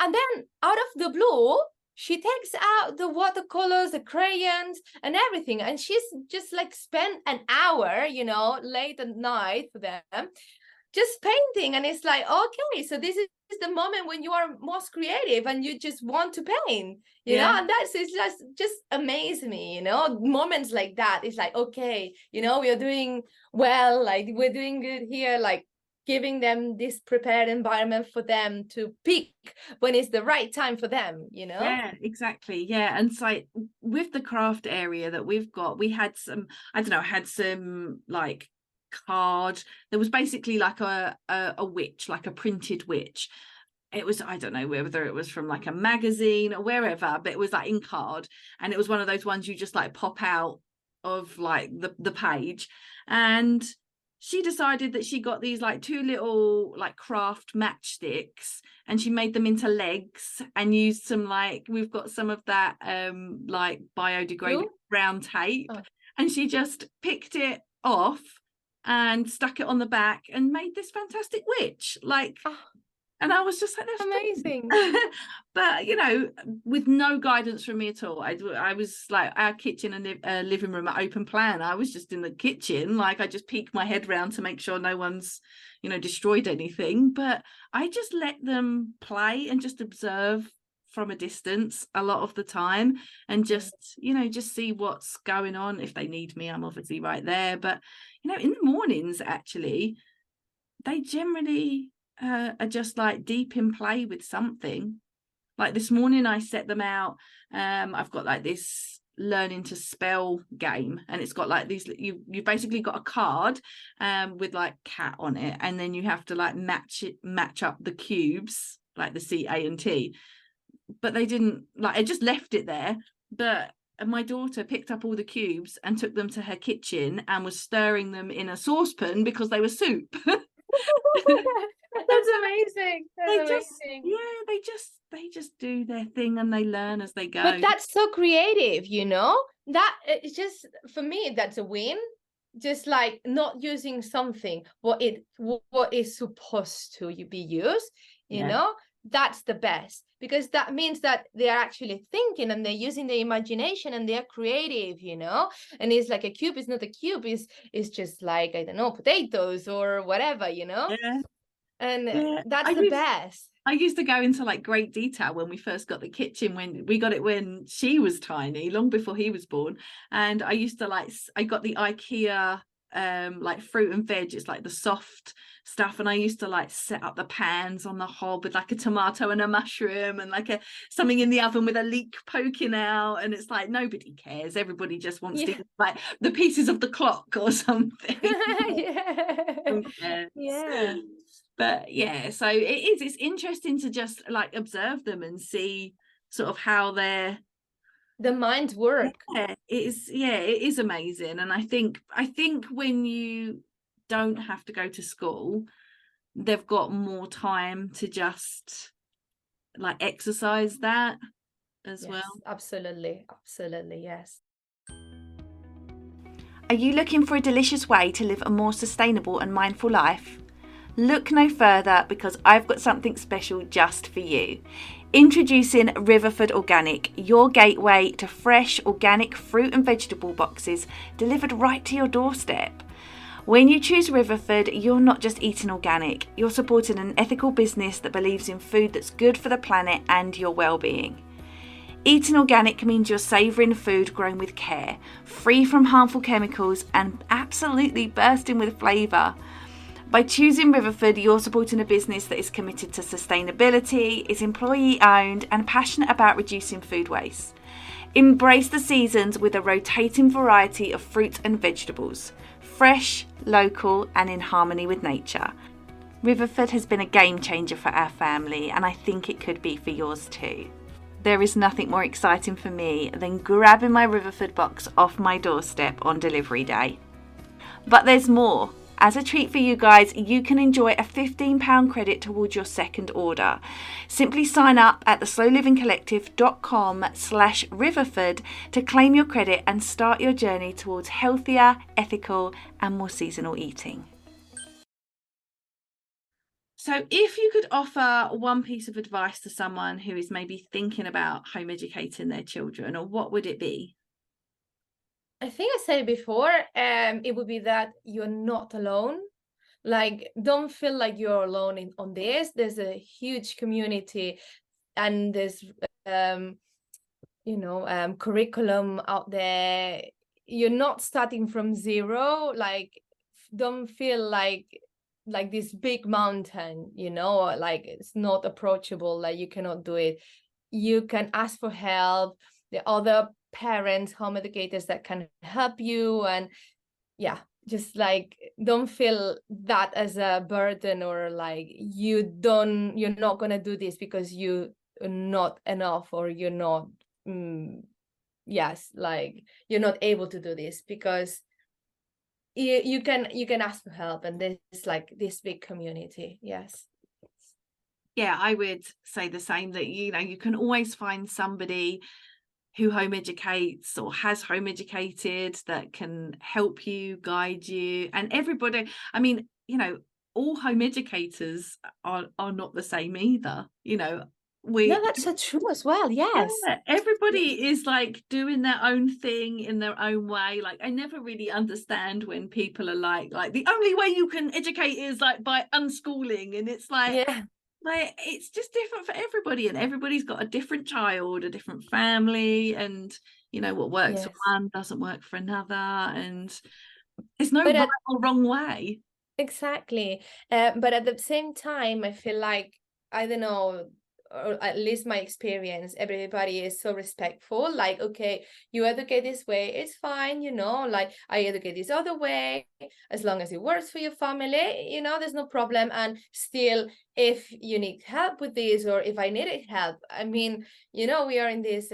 and then out of the blue, she takes out the watercolors, the crayons, and everything. And she's just like spent an hour, late at night for them, just painting. And it's like, okay, so this is the moment when you are most creative and you just want to paint, Yeah. and that's, it's just amaze me, moments like that. It's like, okay, we are doing well, like we're doing good here, like giving them this prepared environment for them to pick when it's the right time for them. Yeah, exactly. Yeah. And so, like, with the craft area that we've got, we had some, I don't know, had some like card. There was basically like a witch, like a printed witch. It was, I don't know whether it was from like a magazine or wherever, but it was like in card, and it was one of those ones you just like pop out of like the page. And she decided that she got these like two little like craft matchsticks, and she made them into legs and used some, like, we've got some of that like biodegradable True? brown tape, Oh. and she just picked it off and stuck it on the back and made this fantastic witch, like. Oh, And I was just like, that's amazing. brilliant. But with no guidance from me at all. I was like, our kitchen and living room are open plan. I was just in the kitchen, like I just peeked my head round to make sure no one's destroyed anything. But I just let them play and just observe from a distance a lot of the time, and just see what's going on. If they need me, I'm obviously right there. But in the mornings, actually, they generally are just like deep in play with something. Like this morning I set them out, I've got like this learning to spell game, and it's got like these, you've basically got a card with like cat on it, and then you have to like match up the cubes, like the C, A and T. But they didn't, like, I just left it there. But my daughter picked up all the cubes and took them to her kitchen and was stirring them in a saucepan because they were soup. That's amazing. That's They just, amazing. yeah, they just do their thing and they learn as they But go. that's so creative, that it's just, for me, that's a win. Just like not using something what is supposed to be used, Yeah. that's the best, because that means that they are actually thinking and they're using their imagination and they're creative, and it's like a cube is not a cube, is just like, I don't know, potatoes or whatever, Yeah. and Yeah. that's the best. I used to go into like great detail when we first got the kitchen, when we got it when she was tiny, long before he was born. And I used to I got the IKEA like fruit and veg, it's like the soft stuff, and I used to like set up the pans on the hob with like a tomato and a mushroom and like something in the oven with a leek poking out, and it's like nobody cares, everybody just wants to eat like the pieces of the clock or something. Yeah. Yeah. But yeah, so it's interesting to just like observe them and see sort of how they're, The minds work. it is amazing. And I think when you don't have to go to school, they've got more time to just like exercise that as Yes, well. absolutely. Absolutely. Yes. Are you looking for a delicious way to live a more sustainable and mindful life? Look no further, because I've got something special just for you. Introducing Riverford Organic, your gateway to fresh organic fruit and vegetable boxes delivered right to your doorstep. When you choose Riverford, you're not just eating organic, you're supporting an ethical business that believes in food that's good for the planet and your well-being. Eating organic means you're savouring food grown with care, free from harmful chemicals and absolutely bursting with flavour. By choosing Riverford, you're supporting a business that is committed to sustainability, is employee-owned and passionate about reducing food waste. Embrace the seasons with a rotating variety of fruit and vegetables, fresh, local and in harmony with nature. Riverford has been a game changer for our family, and I think it could be for yours too. There is nothing more exciting for me than grabbing my Riverford box off my doorstep on delivery day. But there's more. As a treat for you guys, you can enjoy a £15 credit towards your second order. Simply sign up at theslowlivingcollective.com/Riverford to claim your credit and start your journey towards healthier, ethical and more seasonal eating. So if you could offer one piece of advice to someone who is maybe thinking about home educating their children, or what would it be? I think I said it before, it would be that you're not alone. Like, don't feel like you're alone on this. There's a huge community, and there's curriculum out there. You're not starting from zero. Like, don't feel like this big mountain, like it's not approachable, like you cannot do it. You can ask for help. The other parents, home educators that can help you, and just like don't feel that as a burden, or like you're not gonna do this because you are not enough, or you're not like you're not able to do this, because you can ask for help, and there's like this big community. Yes. Yeah, I would say the same, that you can always find somebody who home educates or has home educated that can help you, guide you. And everybody, I mean, all home educators are not the same either. No, that's so true as well. Yes. Everybody is like doing their own thing in their own way. Like, I never really understand when people are like the only way you can educate is like by unschooling, and it's like, Yeah. like it's just different for everybody, and everybody's got a different child, a different family, and what works for one doesn't work for another, and there's no right or wrong way. Exactly. But at the same time, I feel like, I don't know, or at least my experience, everybody is so respectful. Like, okay, you educate this way, it's fine, like I educate this other way, as long as it works for your family, there's no problem. And still, if you need help with this, or if I needed help, I mean, we are in this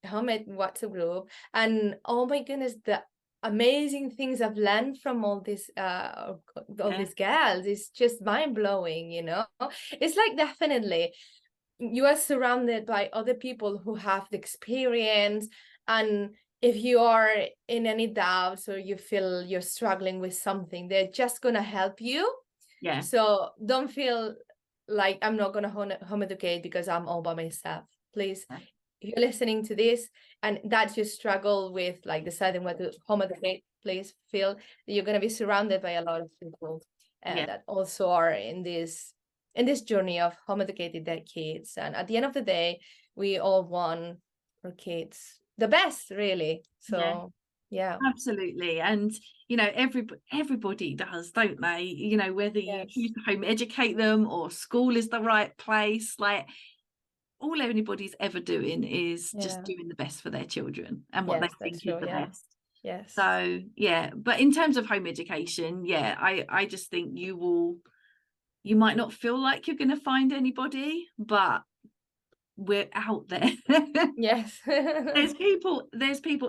homemade WhatsApp group, and oh my goodness, the amazing things I've learned from all these these gals is just mind-blowing. It's like, definitely you are surrounded by other people who have the experience, and if you are in any doubts, or you feel you're struggling with something, they're just gonna help you. So don't feel like I'm not gonna home educate because I'm all by myself. Please, if you're listening to this and that's your struggle with like deciding what to home educate, please feel that you're going to be surrounded by a lot of people that also are in this journey of home educating their kids. And at the end of the day, we all want our kids the best, really. So yeah, absolutely. And everybody does, don't they? Whether you choose to home educate them or school is the right place, like all anybody's ever doing is just doing the best for their children and what they think is the best. So but in terms of home education, I just think you might not feel like you're going to find anybody, but we're out there. there's people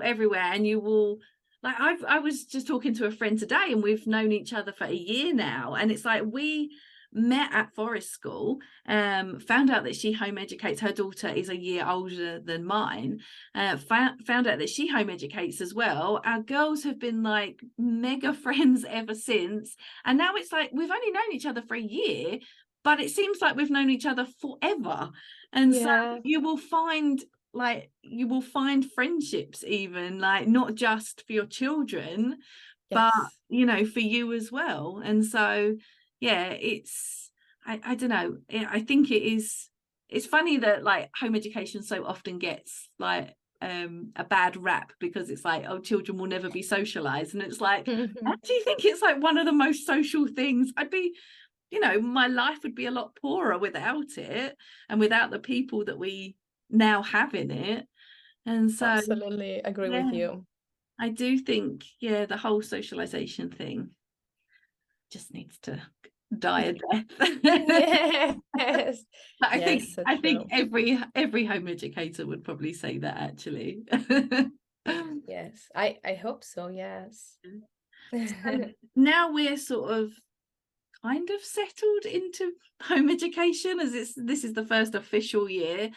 everywhere, and you will, like, I was just talking to a friend today, and we've known each other for a year now, and it's like we met at Forest School, found out that she home educates. Her daughter is a year older than mine. Found out that she home educates as well. Our girls have been like mega friends ever since, and now it's like we've only known each other for a year, but it seems like we've known each other forever. And so you will find friendships, even like not just for your children, but you know, for you as well. And so yeah, it's I don't know, I think it's funny that like home education so often gets like a bad rap, because it's like, oh, children will never be socialized, and it's like, I actually think it's like one of the most social things. I'd be, you know, my life would be a lot poorer without it, and without the people that we now have in it. And so Absolutely agree with you. I do think, yeah, the whole socialization thing just needs to die a death. Yes. But I think Yes, so I think true. every home educator would probably say that, actually. Yes, I hope so, yes. So now we're sort of kind of settled into home education, as this is the first official year.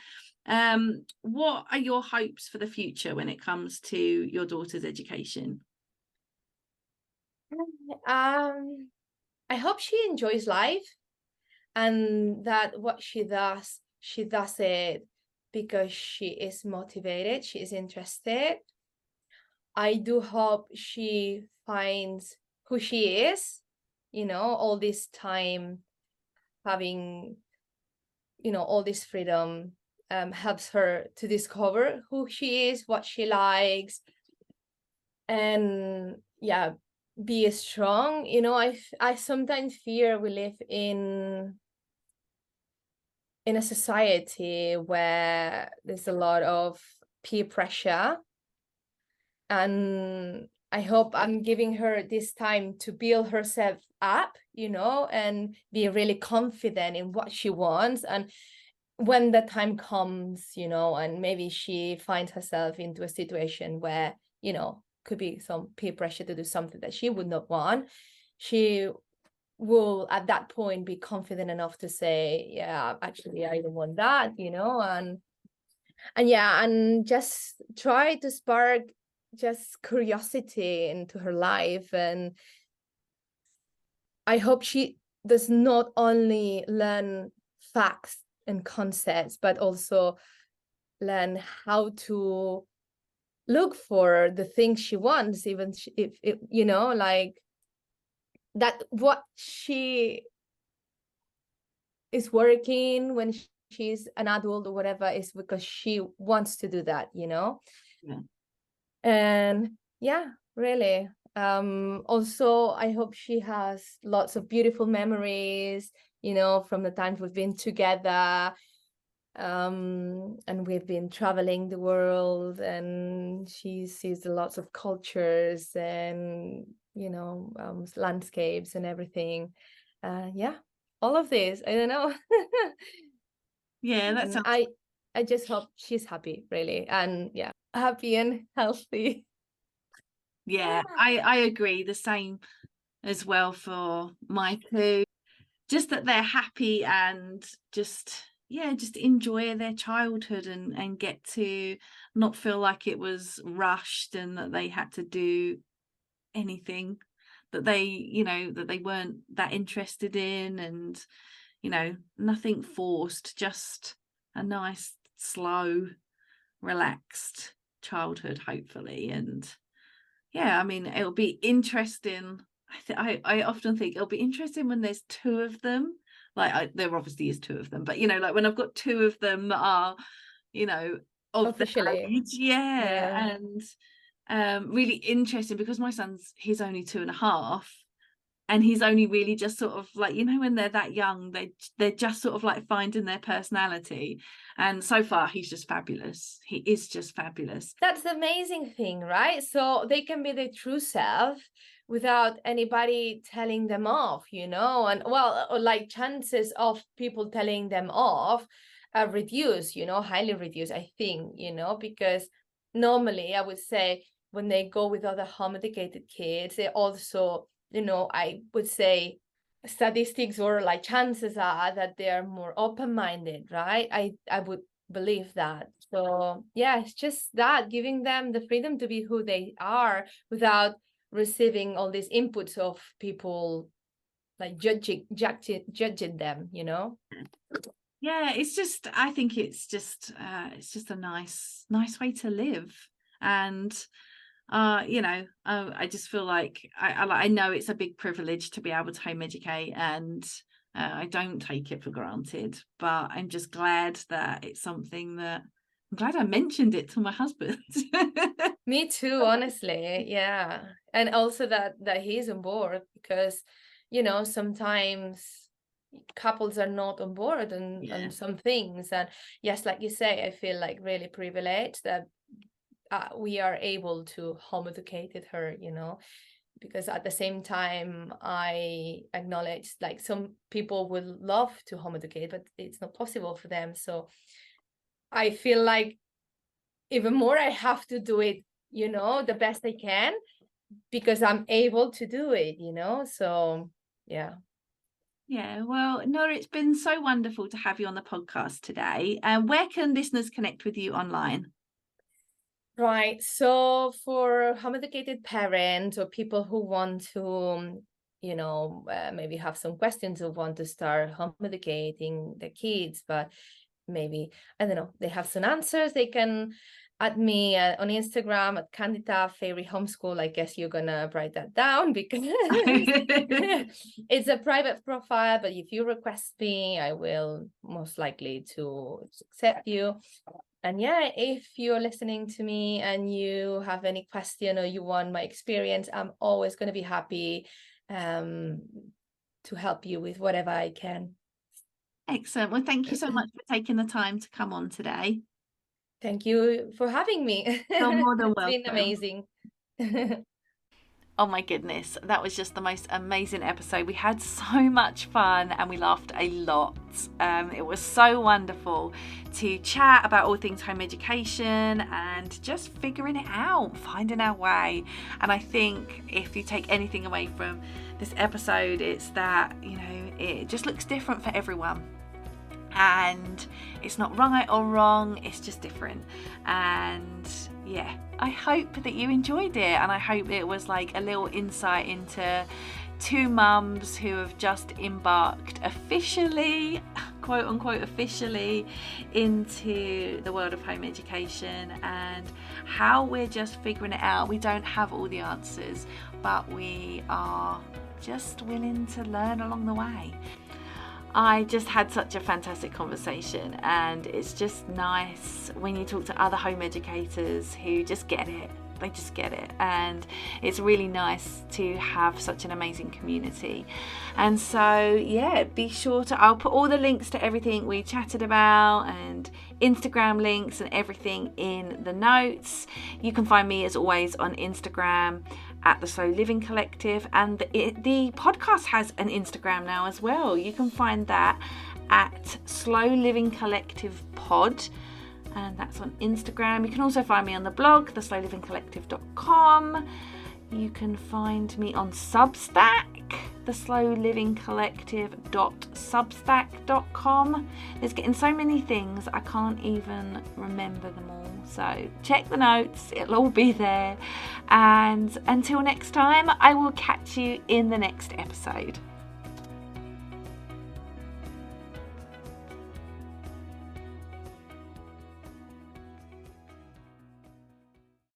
What are your hopes for the future when it comes to your daughter's education? I hope she enjoys life, and that what she does it because she is motivated, she is interested. I do hope she finds who she is, you know, all this time having, you know, all this freedom helps her to discover who she is, what she likes, and yeah, be strong. You know, I sometimes fear we live in a society where there's a lot of peer pressure, and I hope I'm giving her this time to build herself up, you know, and be really confident in what she wants. And when the time comes, you know, and maybe she finds herself into a situation where, you know, could be some peer pressure to do something that she would not want, she will at that point be confident enough to say, yeah, actually I don't want that, you know. And yeah, and just try to spark just curiosity into her life. And I hope she does not only learn facts and concepts, but also learn how to look for the things she wants, even if you know, like that what she is working when she's an adult or whatever is because she wants to do that, you know. Yeah. And yeah, really, also I hope she has lots of beautiful memories, you know, from the times we've been together, and we've been traveling the world, and she sees lots of cultures and, you know, landscapes and everything. Yeah, all of this, I don't know. Yeah, that And sounds. I just hope she's happy, really, and yeah, happy and healthy. Yeah, I agree. The same as well for my two. Just that they're happy and just, yeah, just enjoy their childhood, and get to not feel like it was rushed, and that they had to do anything that they, you know, that they weren't that interested in, and, you know, nothing forced, just a nice, slow, relaxed childhood, hopefully. And yeah, I mean, it'll be interesting. I often think it'll be interesting when there's two of them. Like, there obviously is two of them, but you know, like when I've got two of them that are, you know, of their Officially, age. yeah. Yeah. And really interesting, because my son's, he's only 2.5, and he's only really just sort of like, you know, when they're that young, they're just sort of like finding their personality. And so far he's just fabulous. He is just fabulous. That's the amazing thing, right? So they can be their true self without anybody telling them off, you know. And well, like chances of people telling them off are reduced, you know, highly reduced, I think, you know, because normally I would say when they go with other home educated kids, they also, you know, I would say statistics or like chances are that they are more open-minded, right? I would believe that. So yeah, it's just that, giving them the freedom to be who they are without receiving all these inputs of people like judging them, you know. Yeah, I think it's just a nice way to live. And I just feel like I know it's a big privilege to be able to home educate, and I don't take it for granted, but I'm just glad that it's something that I'm glad I mentioned it to my husband. Me too, honestly. Yeah. And also that he's on board, because sometimes couples are not on board on some things. And yes, like you say, I feel like really privileged that we are able to home educate her, because at the same time I acknowledge like some people would love to home educate, but it's not possible for them. So I feel like even more I have to do it, the best I can, because I'm able to do it, so yeah. Yeah, well, Nora, it's been so wonderful to have you on the podcast today. Where can listeners connect with you online? Right. So for home educated parents or people who want to, maybe have some questions or want to start home educating the kids, but maybe, I don't know, they have some answers, they can add me on Instagram at Candida Fairy Homeschool. I guess you're gonna write that down because it's a private profile, but if you request me, I will most likely to accept you. And yeah, if you're listening to me and you have any question or you want my experience, I'm always going to be happy to help you with whatever I can. Excellent. Well, thank you so much for taking the time to come on today. Thank you for having me. You're more than It's been welcome. amazing. Oh my goodness, that was just the most amazing episode. We had so much fun and we laughed a lot. It was so wonderful to chat about all things home education and just figuring it out, finding our way. And I think if you take anything away from this episode, it's that, it just looks different for everyone. And it's not right or wrong, it's just different. And yeah, I hope that you enjoyed it, and I hope it was like a little insight into two mums who have just embarked officially, quote unquote officially, into the world of home education and how we're just figuring it out. We don't have all the answers, but we are just willing to learn along the way. I just had such a fantastic conversation, and it's just nice when you talk to other home educators who just get it. They just get it, and it's really nice to have such an amazing community. And so yeah, be sure to, I'll put all the links to everything we chatted about and Instagram links and everything in the notes. You can find me as always on Instagram at the Slow Living Collective, and the podcast has an Instagram now as well. You can find that at Slow Living Collective Pod, and that's on Instagram. You can also find me on the blog, theslowlivingcollective.com. You can find me on Substack, theslowlivingcollective.substack.com. There's getting so many things, I can't even remember them all. So check the notes, it'll all be there. And until next time, I will catch you in the next episode.